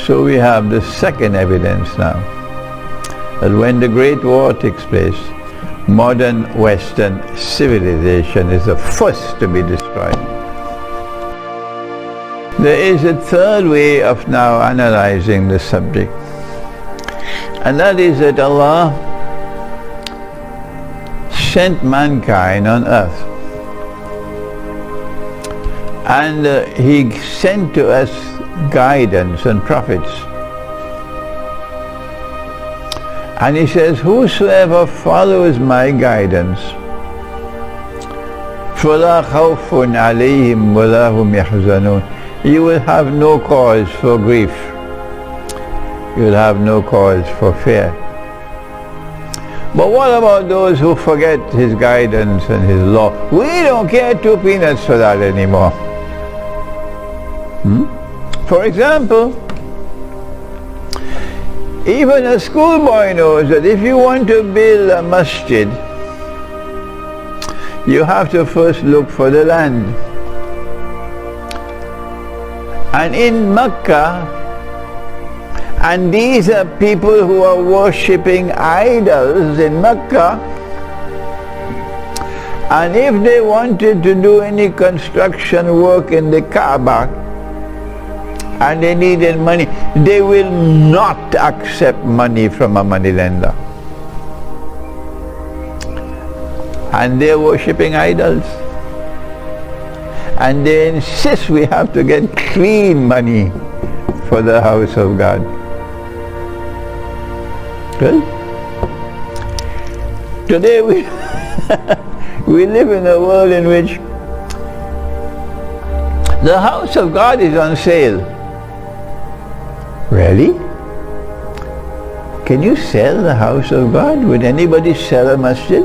So we have the second evidence now, that when the Great War takes place, modern Western civilization is the first to be destroyed. There is a third way of now analyzing the subject, and that is that Allah sent mankind on earth, and He sent to us guidance and prophets. And He says, whosoever follows my guidance, فَلَا خَوْفٌ عَلَيْهِمْ وَلَا هُمْ يَحْزَنُونَ, you will have no cause for grief. You will have no cause for fear. But what about those who forget His guidance and His law? We don't care 2 peanuts for that anymore. For example, even a schoolboy knows that if you want to build a masjid, you have to first look for the land. And in Mecca, and these are people who are worshipping idols in Mecca, and if they wanted to do any construction work in the Kaaba and they needed money, they will not accept money from a moneylender. And they're worshipping idols. And they insist we have to get clean money for the house of God. Well, today we live in a world in which the house of God is on sale. Really? Can you sell the house of God? Would anybody sell a masjid?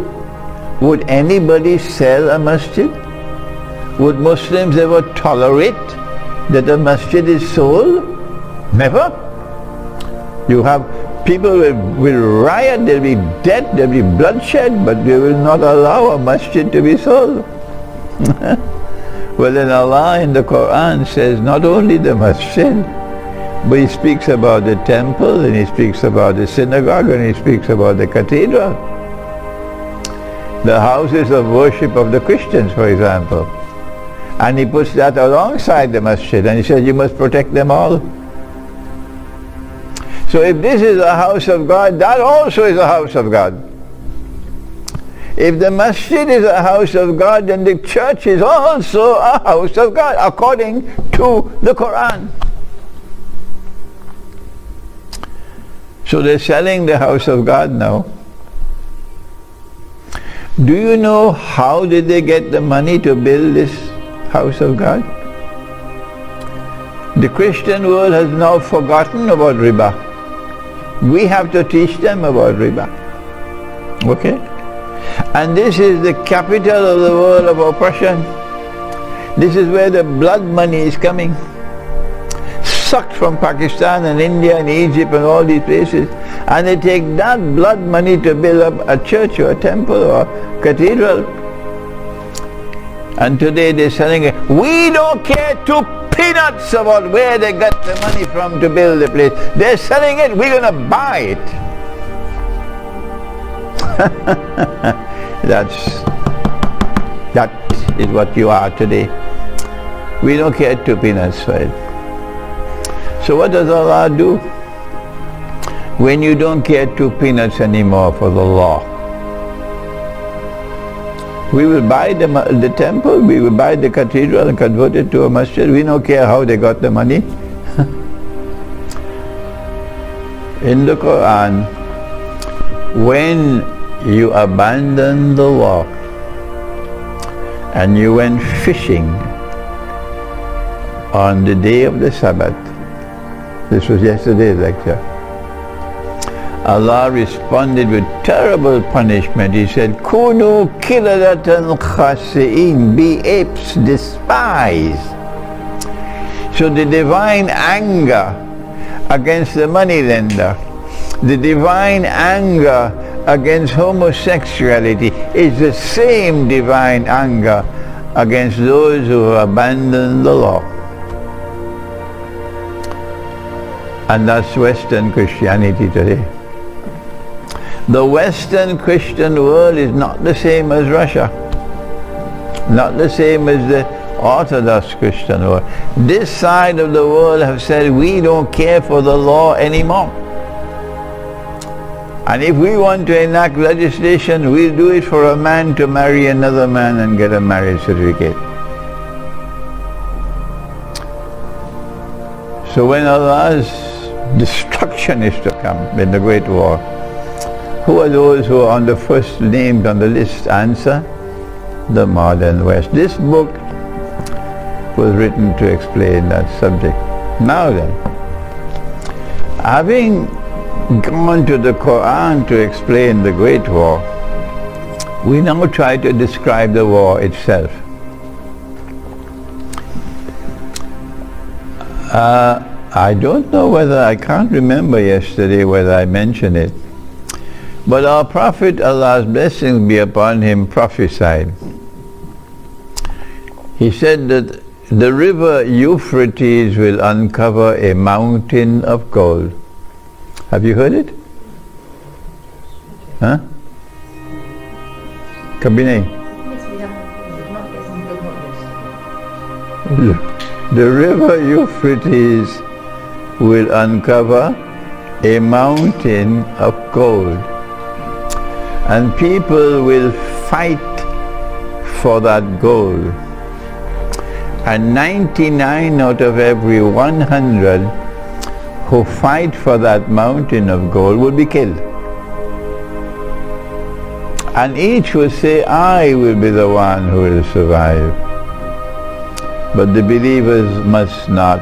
Would anybody sell a masjid? Would Muslims ever tolerate that a masjid is sold? Never. You have people will riot, there will be death, there will be bloodshed, but they will not allow a masjid to be sold. Well, then Allah in the Quran says not only the masjid, but He speaks about the temple, and He speaks about the synagogue, and He speaks about the cathedral. The houses of worship of the Christians, for example. And He puts that alongside the masjid, and He says you must protect them all. So if this is a house of God, that also is a house of God. If the masjid is a house of God, then the church is also a house of God, according to the Quran. So they're selling the house of God now. Do you know how did they get the money to build this house of God? The Christian world has now forgotten about riba. We have to teach them about riba. Okay? And this is the capital of the world of oppression. This is where the blood money is coming. Sucked from Pakistan and India and Egypt and all these places. And they take that blood money to build up a church or a temple or a cathedral. And today they're selling it. We don't care 2 peanuts about where they got the money from to build the place. They're selling it, we're going to buy it. That is what you are today. We don't care 2 peanuts for it. So what does Allah do? When you don't care 2 peanuts anymore for the law, we will buy the temple, we will buy the cathedral and convert it to a masjid. We don't care how they got the money. In the Quran, when you abandoned the law and you went fishing on the day of the Sabbath, this was yesterday's lecture, Allah responded with terrible punishment. He said, Kunu kiradatan khasi'in, be apes, despise. So the divine anger against the moneylender, the divine anger against homosexuality is the same divine anger against those who abandon the law. And that's Western Christianity today. The Western Christian world is not the same as Russia, not the same as the Orthodox Christian world. This side of the world have said, we don't care for the law anymore. And if we want to enact legislation, we'll do it for a man to marry another man and get a marriage certificate. So when Allah's destruction is to come in the Great War, who are those who are on the first named on the list? Answer: the modern West. This book was written to explain that subject. Now then, having gone to the Quran to explain the Great War, we now try to describe the war itself. I don't know whether, I can't remember yesterday whether I mentioned it, but our Prophet, Allah's blessings be upon him, prophesied. He said that the river Euphrates will uncover a mountain of gold. Have you heard it? Huh? Kabinay? Yes, we have. The river Euphrates will uncover a mountain of gold, and people will fight for that gold, and 99 out of every 100 who fight for that mountain of gold will be killed, and each will say, I will be the one who will survive. But the believers must not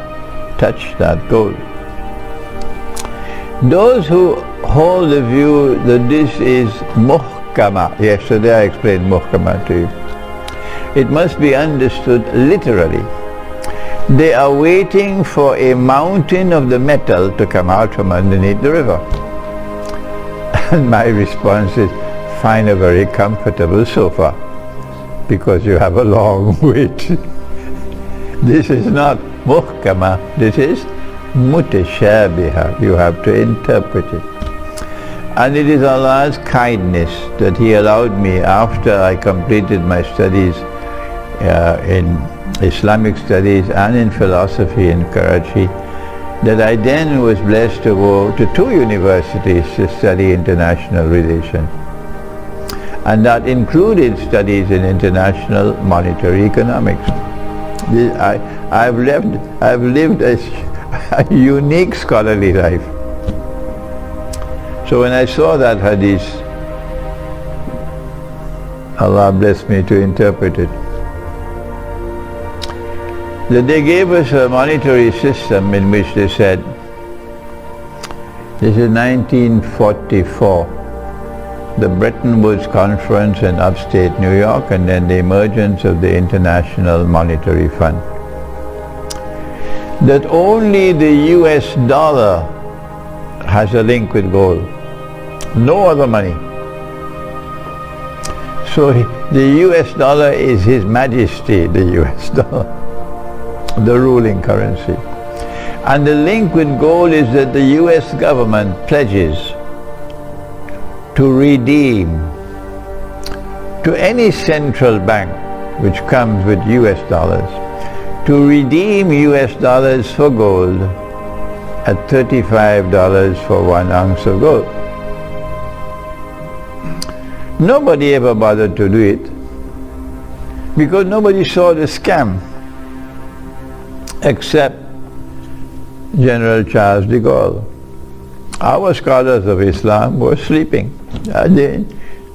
touch that gold. Those who hold the view that this is muhkama, yesterday I explained muhkama to you, it must be understood literally. They are waiting for a mountain of the metal to come out from underneath the river. And my response is, find a very comfortable sofa, because you have a long wait. This is not muhkama, this is mutashabiha. You have to interpret it. And it is Allah's kindness that He allowed me, after I completed my studies in Islamic studies and in philosophy in Karachi, that I then was blessed to go to 2 universities to study international relations. And that included studies in international monetary economics. I've lived a unique scholarly life. So when I saw that hadith, Allah blessed me to interpret it. That they gave us a monetary system in which they said, this is 1944, the Bretton Woods Conference in upstate New York, and then the emergence of the International Monetary Fund. That only the US dollar has a link with gold, no other money. So the US dollar is His Majesty, the US dollar, the ruling currency. And the link with gold is that the US government pledges to redeem to any central bank which comes with US dollars, to redeem US dollars for gold at $35 for 1 ounce of gold. Nobody ever bothered to do it because nobody saw the scam except General Charles de Gaulle. Our scholars of Islam were sleeping. They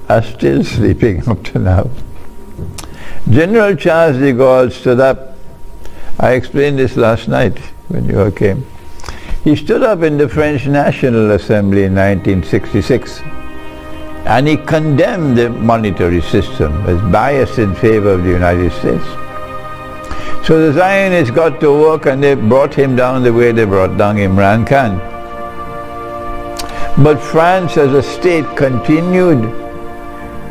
are still sleeping up to now. General Charles de Gaulle stood up. I explained this last night when you all came. He stood up in the French National Assembly in 1966 and he condemned the monetary system as biased in favor of the United States. So the Zionists got to work and they brought him down the way they brought down Imran Khan. But France as a state continued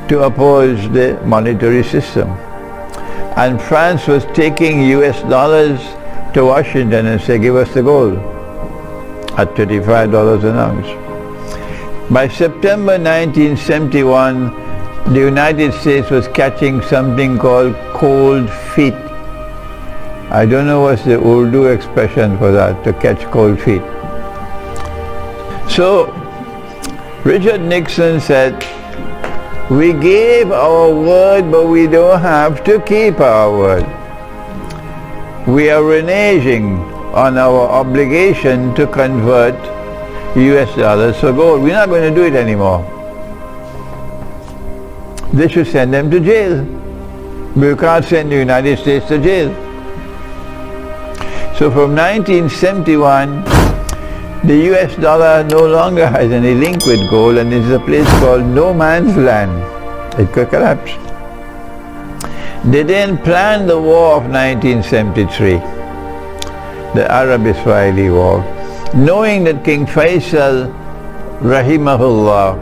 to oppose the monetary system. And France was taking US dollars to Washington and say, give us the gold. at $35 an ounce. By September 1971, the United States was catching something called cold feet. I don't know what's the Urdu expression for that, to catch cold feet. So Richard Nixon said, we gave our word, but we don't have to keep our word. We are reneging on our obligation to convert US dollars for gold. We're not going to do it anymore. They should send them to jail. We can't send the United States to jail. So from 1971, the US dollar no longer has any link with gold, and it's a place called no man's land. It could collapse. They then planned the war of 1973, the Arab-Israeli war, knowing that King Faisal, rahimahullah,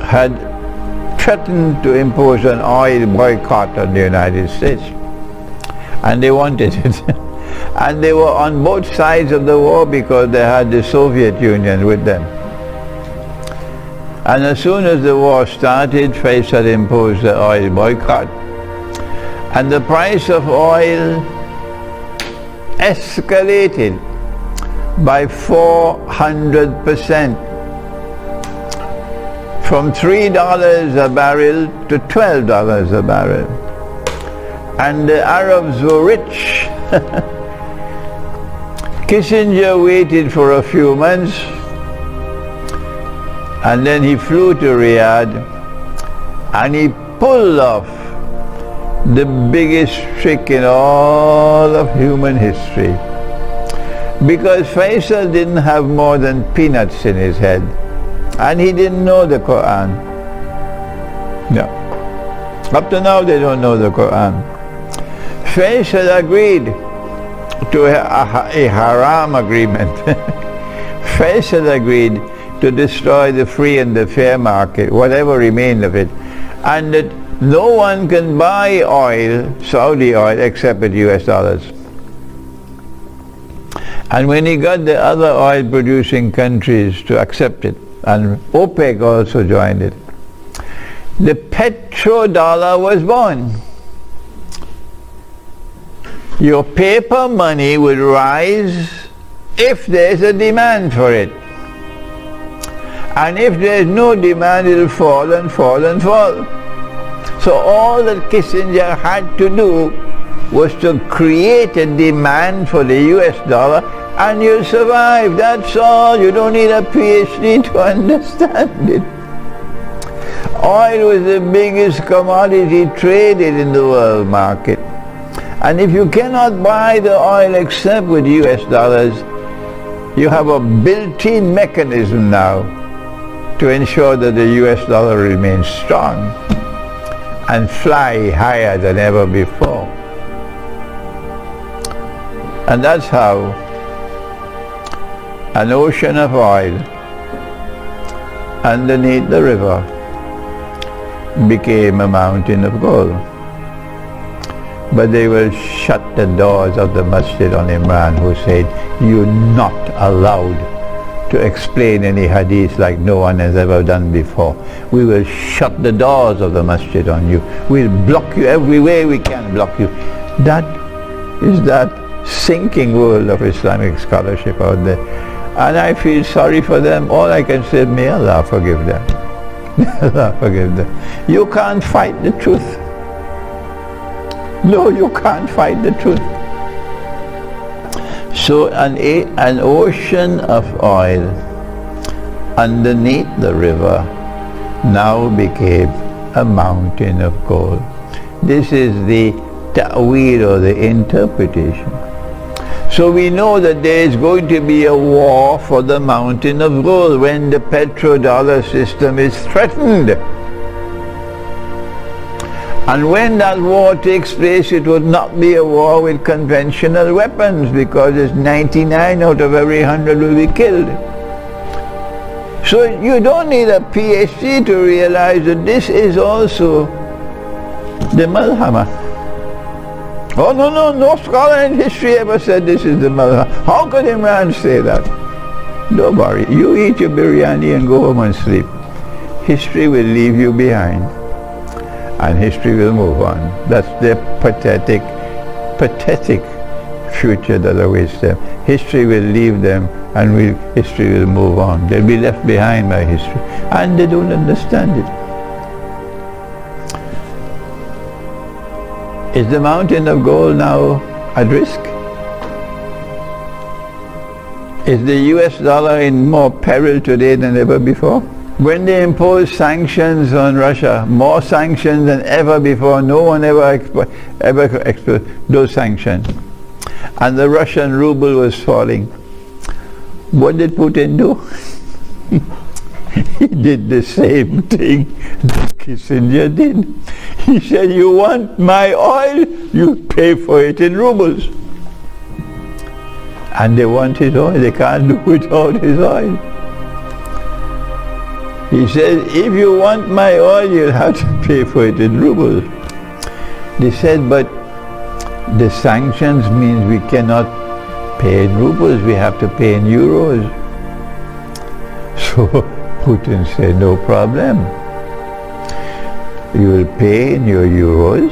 had threatened to impose an oil boycott on the United States. And they wanted it. And they were on both sides of the war because they had the Soviet Union with them. And as soon as the war started, Faisal imposed the oil boycott. And the price of oil escalated by 400%. From $3 a barrel to $12 a barrel. And the Arabs were rich. Kissinger waited for a few months, and then he flew to Riyadh, and he pulled off the biggest trick in all of human history. Because Faisal didn't have more than peanuts in his head, and he didn't know the Quran. No. Up to now they don't know the Quran. Faisal agreed to a haram agreement. Faisal agreed to destroy the free and the fair market, whatever remained of it, and that no one can buy oil, Saudi oil, except with US dollars. And when he got the other oil producing countries to accept it, and OPEC also joined it, the petrodollar was born. Your paper money will rise if there's a demand for it. And if there's no demand, it'll fall and fall and fall. So all that Kissinger had to do was to create a demand for the US dollar, and you'll survive. That's all. You don't need a PhD to understand it. Oil was the biggest commodity traded in the world market. And if you cannot buy the oil except with US dollars, you have a built-in mechanism now to ensure that the US dollar remains strong and fly higher than ever before. And that's how an ocean of oil underneath the river became a mountain of gold. But they will shut the doors of the masjid on Imran Hussein. You're not allowed to explain any hadith like no one has ever done before. We will shut the doors of the masjid on you. We'll block you every way we can block you. That is that sinking world of Islamic scholarship out there. And I feel sorry for them. All I can say, may Allah forgive them. May Allah forgive them. You can't fight the truth. No, you can't fight the truth. So an ocean of oil underneath the river now became a mountain of gold. This is the ta'wil, or the interpretation. So we know that there is going to be a war for the mountain of gold when the petrodollar system is threatened. And when that war takes place, it would not be a war with conventional weapons, because it's 99 out of every 100 will be killed. So you don't need a PhD to realize that this is also the malhama. Oh no scholar in history ever said this is the malhama. How could Imran say that? Don't worry. You eat your biryani and go home and sleep. History will leave you behind, and history will move on. That's their pathetic future that awaits them. History will leave them, and history will move on. They'll be left behind by history, and they don't understand it. Is the mountain of gold now at risk? Is the US dollar in more peril today than ever before? When they imposed sanctions on Russia, more sanctions than ever before, no one ever exposed those sanctions, and the Russian ruble was falling, what did Putin do? He did the same thing that Kissinger did. He said, you want my oil, you pay for it in rubles. And they want his oil, they can't do without his oil. He said, if you want my oil, you'll have to pay for it in rubles. They said, but the sanctions means we cannot pay in rubles, we have to pay in euros. So Putin said, no problem. You will pay in your euros,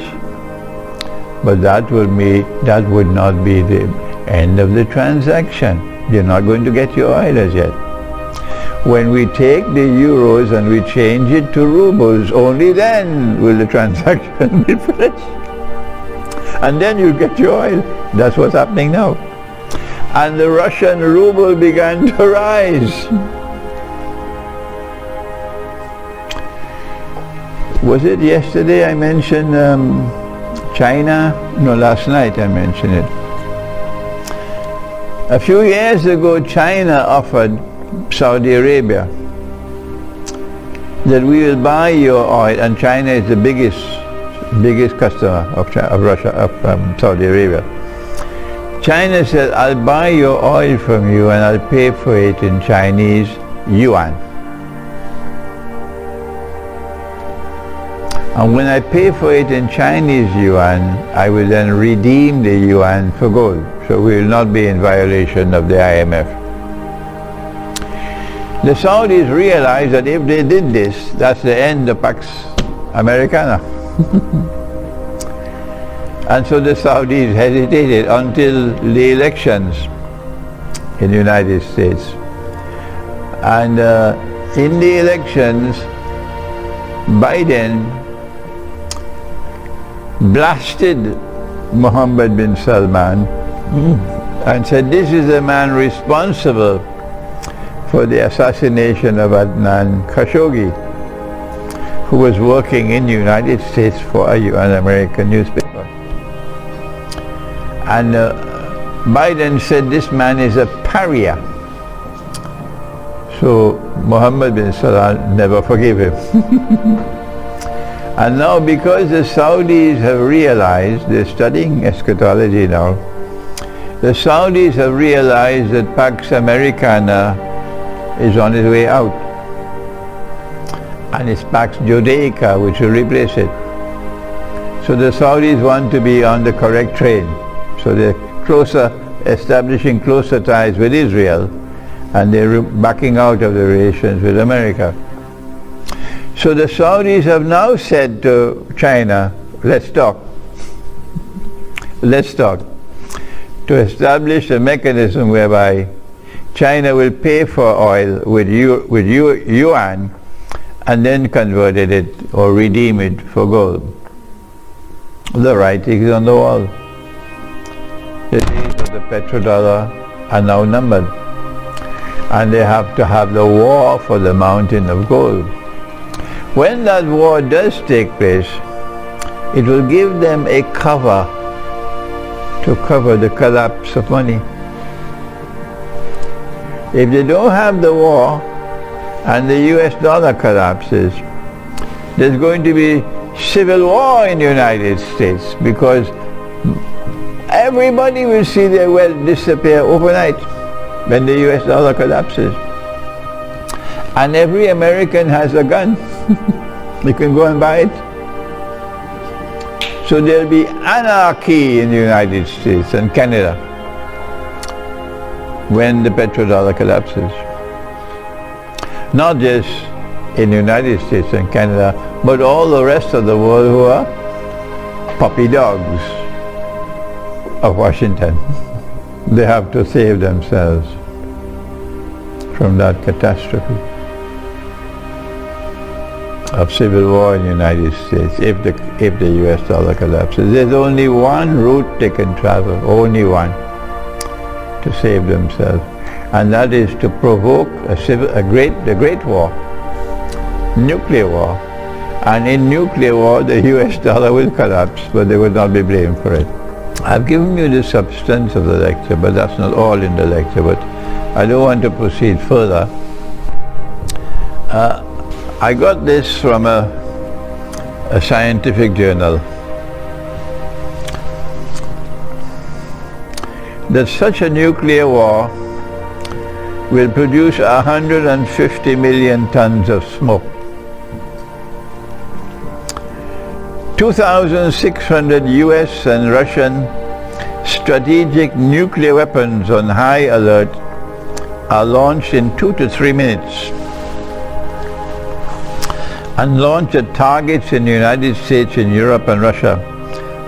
but that would not be the end of the transaction. You're not going to get your oil as yet. When we take the euros and we change it to rubles, only then will the transaction be finished. And then you get your oil. That's what's happening now. And the Russian ruble began to rise. Was it yesterday I mentioned China? No, last night I mentioned it. A few years ago, China offered Saudi Arabia that we will buy your oil, and China is the biggest customer of Saudi Arabia. China said, I'll buy your oil from you and I'll pay for it in Chinese yuan. And when I pay for it in Chinese yuan, I will then redeem the yuan for gold. So we will not be in violation of the IMF. The Saudis realized that if they did this, that's the end of Pax Americana. And so the Saudis hesitated until the elections in the United States. And in the elections, Biden blasted Mohammed bin Salman and said, this is the man responsible for the assassination of Adnan Khashoggi, who was working in the United States for an American newspaper. And Biden said this man is a pariah. So Mohammed bin Salman never forgave him. And now, because the Saudis have realized, they're studying eschatology now, the Saudis have realized that Pax Americana is on its way out. And it's Pax Judaica which will replace it. So the Saudis want to be on the correct train. So they're establishing closer ties with Israel, and they're backing out of the relations with America. So the Saudis have now said to China, let's talk. Let's talk. To establish a mechanism whereby China will pay for oil with yuan and then convert it or redeem it for gold. The writing is on the wall. The days of the petrodollar are now numbered, and they have to have the war for the mountain of gold. When that war does take place, it will give them a cover to cover the collapse of money. If they don't have the war and the US dollar collapses, there's going to be civil war in the United States, because everybody will see their wealth disappear overnight when the US dollar collapses. And every American has a gun. You can go and buy it. So there'll be anarchy in the United States and Canada. when the petrodollar collapses. Not just in the United States and Canada, but all the rest of the world who are puppy dogs of Washington. They have to save themselves from that catastrophe of civil war in the United States if the US dollar collapses. There's only one route they can travel, only one, to save themselves, and that is to provoke the Great War, nuclear war. And in nuclear war, the US dollar will collapse, but they will not be blamed for it. I've given you the substance of the lecture, but that's not all in the lecture, but I don't want to proceed further. I got this from a scientific journal, that such a nuclear war will produce 150 million tons of smoke. 2,600 US and Russian strategic nuclear weapons on high alert are launched in 2 to 3 minutes and launched at targets in the United States, in Europe and Russia,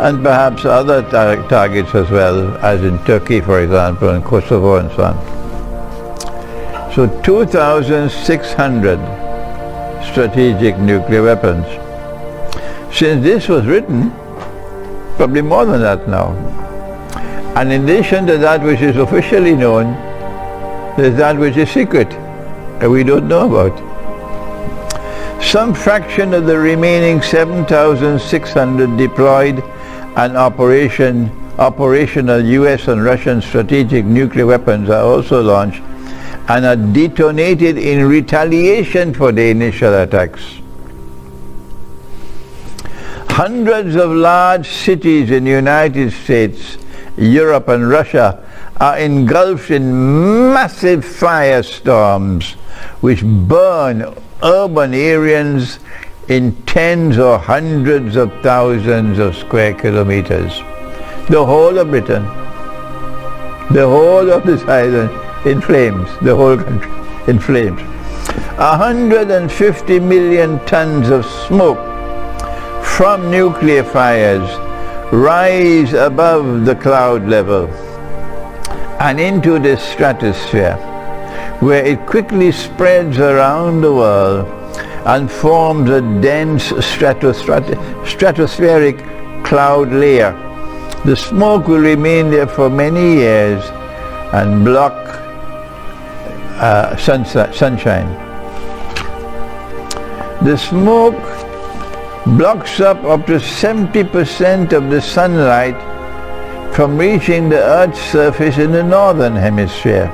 and perhaps other targets as well, as in Turkey, for example, and Kosovo and so on. So 2,600 strategic nuclear weapons. Since this was written, probably more than that now. And in addition to that which is officially known, there's that which is secret, that we don't know about. Some fraction of the remaining 7,600 deployed and operational US and Russian strategic nuclear weapons are also launched and are detonated in retaliation for the initial attacks. Hundreds of large cities in the United States, Europe and Russia are engulfed in massive firestorms which burn urban areas in tens or hundreds of thousands of square kilometers. The whole of Britain, the whole of this island in flames, the whole country in flames. 150 million tons of smoke from nuclear fires rise above the cloud level and into the stratosphere, where it quickly spreads around the world and forms a dense stratospheric cloud layer. The smoke will remain there for many years and block sunshine. The smoke blocks up to 70% of the sunlight from reaching the Earth's surface in the northern hemisphere,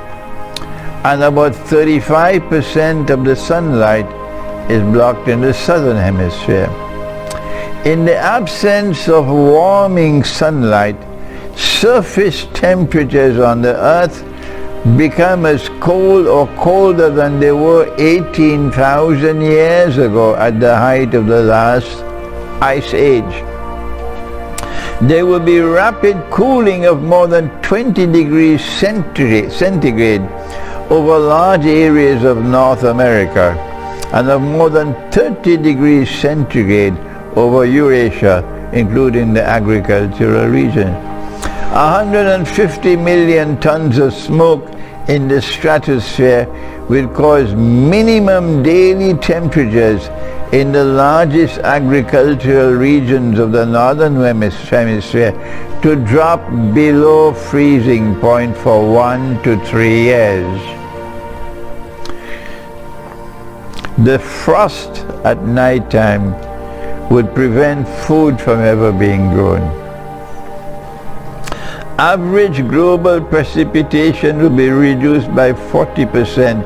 and about 35% of the sunlight is blocked in the southern hemisphere. In the absence of warming sunlight, surface temperatures on the Earth become as cold or colder than they were 18,000 years ago at the height of the last ice age. There will be rapid cooling of more than 20 degrees centigrade over large areas of North America, and of more than 30 degrees centigrade over Eurasia, including the agricultural region. 150 million tons of smoke in the stratosphere will cause minimum daily temperatures in the largest agricultural regions of the northern hemisphere to drop below freezing point for 1 to 3 years. The frost at night time would prevent food from ever being grown. Average global precipitation will be reduced by 40%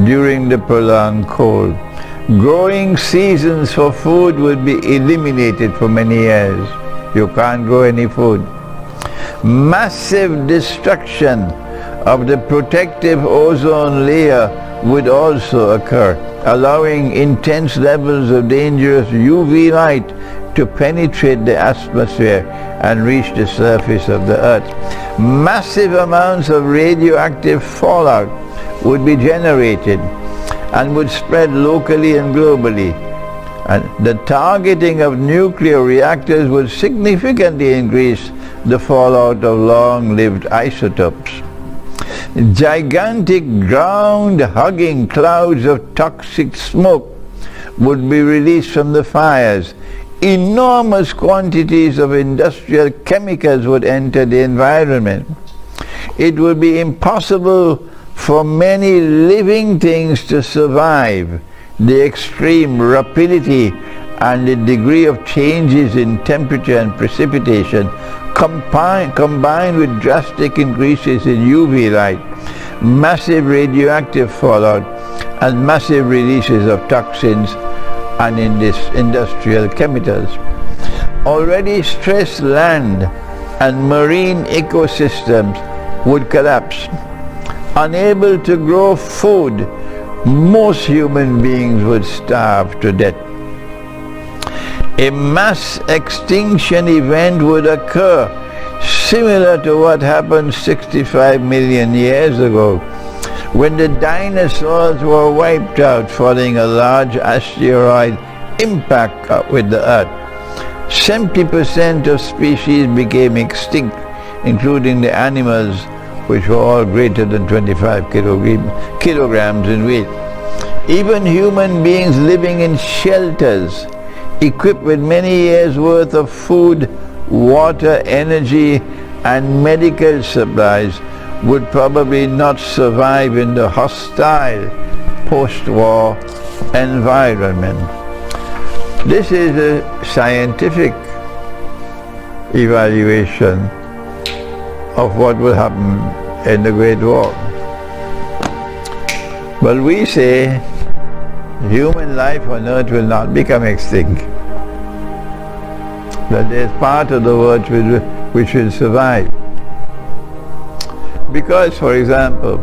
during the prolonged cold. Growing seasons for food would be eliminated for many years. You can't grow any food. Massive destruction of the protective ozone layer would also occur, allowing intense levels of dangerous UV light to penetrate the atmosphere and reach the surface of the earth. Massive amounts of radioactive fallout would be generated and would spread locally and globally. And the targeting of nuclear reactors would significantly increase the fallout of long-lived isotopes. Gigantic ground-hugging clouds of toxic smoke would be released from the fires. Enormous quantities of industrial chemicals would enter the environment. It would be impossible for many living things to survive the extreme rapidity and the degree of changes in temperature and precipitation combined with drastic increases in UV light, massive radioactive fallout, and massive releases of toxins and in this industrial chemicals. Already stressed land and marine ecosystems would collapse. Unable to grow food, most human beings would starve to death. A mass extinction event would occur similar to what happened 65 million years ago, when the dinosaurs were wiped out following a large asteroid impact with the Earth. 70% of species became extinct, including the animals, which were all greater than 25 kilograms in weight. Even human beings living in shelters, equipped with many years' worth of food, water, energy, and medical supplies, would probably not survive in the hostile post-war environment. This is a scientific evaluation of what will happen in the Great War. But we say human life on earth will not become extinct. That there's part of the world which will survive. Because, for example,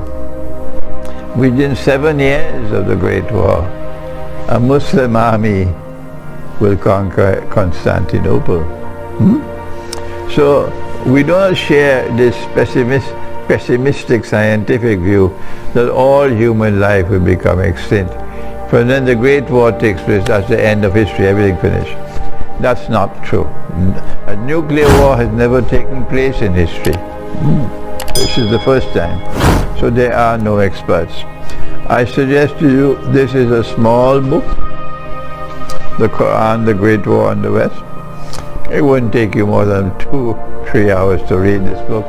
within 7 years of the Great War, a Muslim army will conquer Constantinople. So we don't share this pessimistic scientific view that all human life will become extinct. For then the Great War takes place, that's the end of history, everything finished. That's not true. A nuclear war has never taken place in history. This is the first time. So there are no experts. I suggest to you, this is a small book, the Quran, the Great War in the West. It wouldn't take you more than 2-3 hours to read this book.